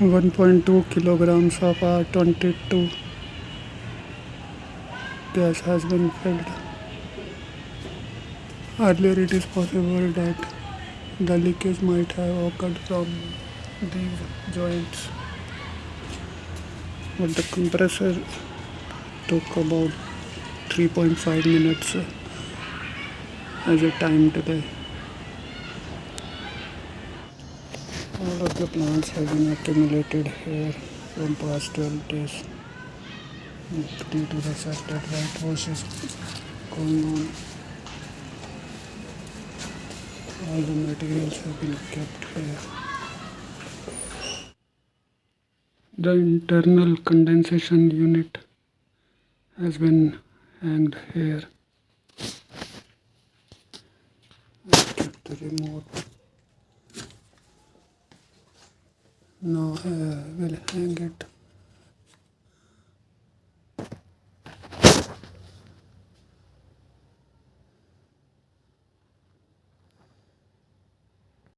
1.2 kilograms of R22 gas has been filled. Earlier, it is possible that the leakage might have occurred from these joints, but the compressor took about 3.5 minutes as a time delay. All of the plants have been accumulated here from past 12 days due to the fact that whitewash is going on. All the materials have been kept here. The internal condensation unit has been hanged here. I kept the remote. Now I will hang it